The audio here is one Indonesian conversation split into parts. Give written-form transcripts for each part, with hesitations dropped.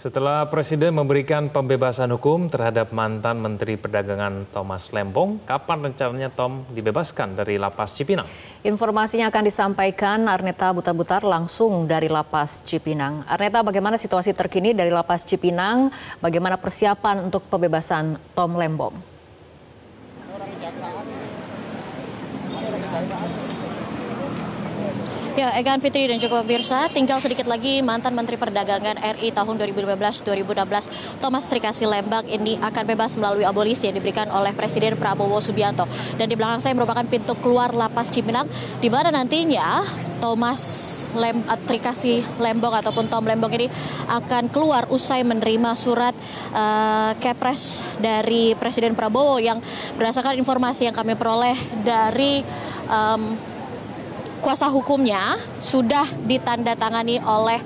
Setelah Presiden memberikan pembebasan hukum terhadap mantan Menteri Perdagangan Thomas Lembong, kapan rencananya Tom dibebaskan dari Lapas Cipinang? Informasinya akan disampaikan Arneta Butar-Butar langsung dari Lapas Cipinang. Arneta, bagaimana situasi terkini dari Lapas Cipinang? Bagaimana persiapan untuk pembebasan Tom Lembong? Ya, Egan, Fitri dan juga pemirsa, tinggal sedikit lagi mantan Menteri Perdagangan RI tahun 2015-2016 Thomas Trikasi Lembang ini akan bebas melalui abolisi yang diberikan oleh Presiden Prabowo Subianto. Dan di belakang saya merupakan pintu keluar Lapas Cipinang, di mana nantinya Thomas Trikasi Lembong ataupun Tom Lembong ini akan keluar usai menerima surat kepres dari Presiden Prabowo yang berdasarkan informasi yang kami peroleh dari kuasa hukumnya sudah ditandatangani oleh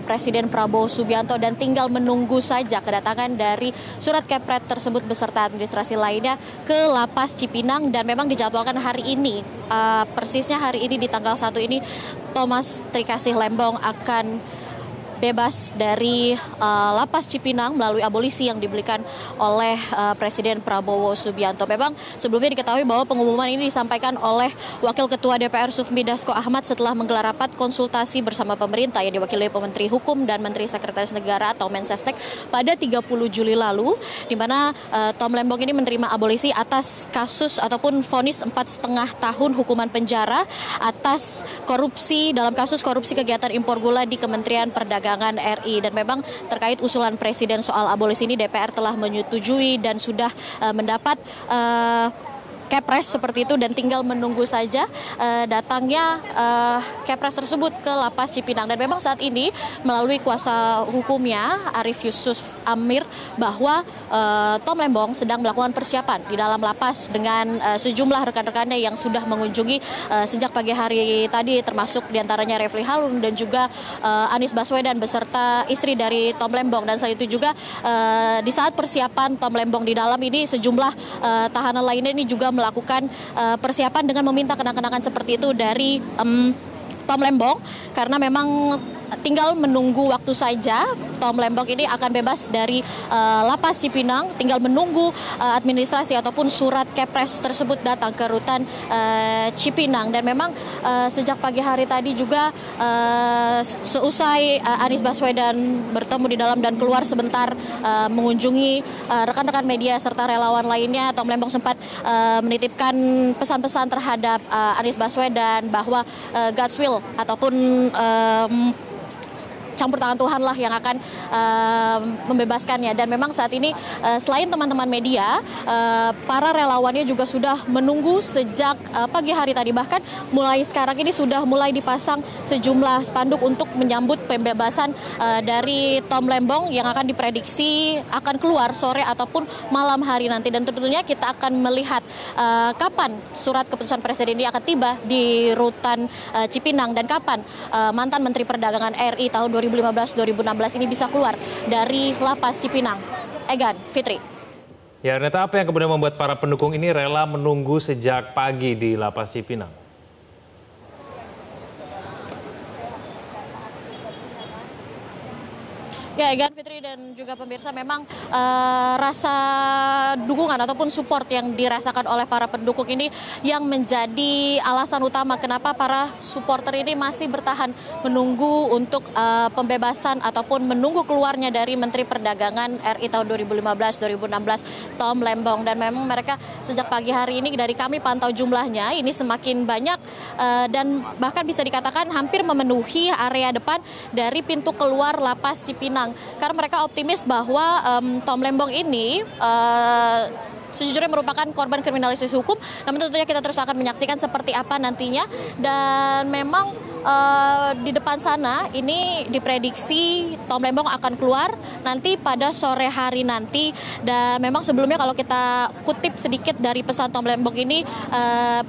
Presiden Prabowo Subianto dan tinggal menunggu saja kedatangan dari surat kepres tersebut beserta administrasi lainnya ke Lapas Cipinang. Dan memang dijadwalkan hari ini, persisnya hari ini di tanggal 1 ini Thomas Trikasi Lembong akan bebas dari Lapas Cipinang melalui abolisi yang diberikan oleh Presiden Prabowo Subianto. Memang sebelumnya diketahui bahwa pengumuman ini disampaikan oleh Wakil Ketua DPR Sufmi Dasko Ahmad setelah menggelar rapat konsultasi bersama pemerintah yang diwakili Menteri Hukum dan Menteri Sekretaris Negara atau Mensesnek pada 30 Juli lalu, di mana Tom Lembong ini menerima abolisi atas kasus ataupun vonis 4,5 tahun hukuman penjara atas korupsi dalam kasus korupsi kegiatan impor gula di Kementerian Perdagangan RI. Dan memang terkait usulan Presiden soal abolisi ini DPR telah menyetujui dan sudah mendapat kepres seperti itu dan tinggal menunggu saja datangnya kepres tersebut ke Lapas Cipinang. Dan memang saat ini melalui kuasa hukumnya Arief Yusuf Amir bahwa Tom Lembong sedang melakukan persiapan di dalam lapas dengan sejumlah rekan-rekannya yang sudah mengunjungi sejak pagi hari tadi, termasuk diantaranya Refli Harun dan juga Anies Baswedan beserta istri dari Tom Lembong. Dan selain itu juga di saat persiapan Tom Lembong di dalam ini sejumlah tahanan lainnya ini juga melakukan persiapan dengan meminta kenang-kenangan seperti itu dari Tom Lembong, karena memang tinggal menunggu waktu saja Tom Lembong ini akan bebas dari Lapas Cipinang, tinggal menunggu administrasi ataupun surat kepres tersebut datang ke rutan Cipinang. Dan memang sejak pagi hari tadi juga seusai Anies Baswedan bertemu di dalam dan keluar sebentar mengunjungi rekan-rekan media serta relawan lainnya, Tom Lembong sempat menitipkan pesan-pesan terhadap Anies Baswedan bahwa God's will ataupun campur tangan Tuhan lah yang akan membebaskannya. Dan memang saat ini selain teman-teman media, para relawannya juga sudah menunggu sejak pagi hari tadi. Bahkan mulai sekarang ini sudah mulai dipasang sejumlah spanduk untuk menyambut pembebasan dari Tom Lembong yang akan diprediksi akan keluar sore ataupun malam hari nanti. Dan tentunya kita akan melihat kapan surat keputusan Presiden ini akan tiba di rutan Cipinang dan kapan mantan Menteri Perdagangan RI tahun 2015-2016 ini bisa keluar dari Lapas Cipinang. Egan, Fitri. Ya, Arneta, apa yang kemudian membuat para pendukung ini rela menunggu sejak pagi di Lapas Cipinang? Ya, Egan, Fitri dan juga pemirsa, memang rasa dukungan ataupun support yang dirasakan oleh para pendukung ini yang menjadi alasan utama kenapa para supporter ini masih bertahan menunggu untuk pembebasan ataupun menunggu keluarnya dari Menteri Perdagangan RI tahun 2015-2016 Tom Lembong. Dan memang mereka sejak pagi hari ini dari kami pantau jumlahnya ini semakin banyak dan bahkan bisa dikatakan hampir memenuhi area depan dari pintu keluar Lapas Cipinang. Karena mereka optimis bahwa Tom Lembong ini sejujurnya merupakan korban kriminalisasi hukum, namun tentunya kita terus akan menyaksikan seperti apa nantinya. Dan memang di depan sana ini diprediksi Tom Lembong akan keluar nanti pada sore hari nanti. Dan memang sebelumnya kalau kita kutip sedikit dari pesan Tom Lembong ini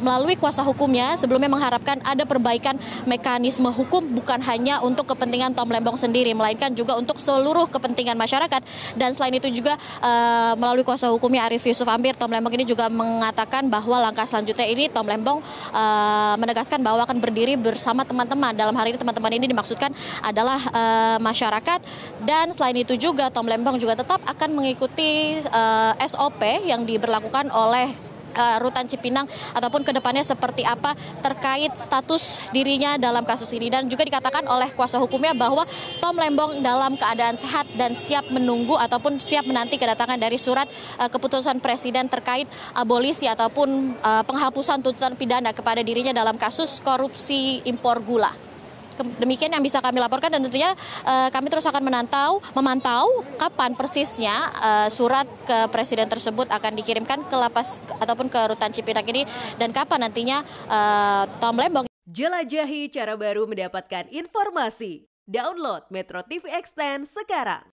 melalui kuasa hukumnya, sebelumnya mengharapkan ada perbaikan mekanisme hukum bukan hanya untuk kepentingan Tom Lembong sendiri, melainkan juga untuk seluruh kepentingan masyarakat. Dan selain itu juga melalui kuasa hukumnya Arief Yusuf Amir, Tom Lembong ini juga mengatakan bahwa langkah selanjutnya ini Tom Lembong menegaskan bahwa akan berdiri bersama teman teman-teman. Dalam hari ini teman-teman ini dimaksudkan adalah masyarakat, dan selain itu juga Tom Lembong juga tetap akan mengikuti SOP yang diberlakukan oleh Rutan Cipinang ataupun kedepannya seperti apa terkait status dirinya dalam kasus ini. Dan juga dikatakan oleh kuasa hukumnya bahwa Tom Lembong dalam keadaan sehat dan siap menunggu ataupun siap menanti kedatangan dari surat keputusan Presiden terkait abolisi ataupun penghapusan tuntutan pidana kepada dirinya dalam kasus korupsi impor gula. Demikian yang bisa kami laporkan, dan tentunya kami terus akan memantau kapan persisnya surat ke Presiden tersebut akan dikirimkan ke lapas ataupun ke Rutan Cipinang ini, dan kapan nantinya Tom Lembong. Jelajahi cara baru mendapatkan informasi. Download Metro TV Extend sekarang.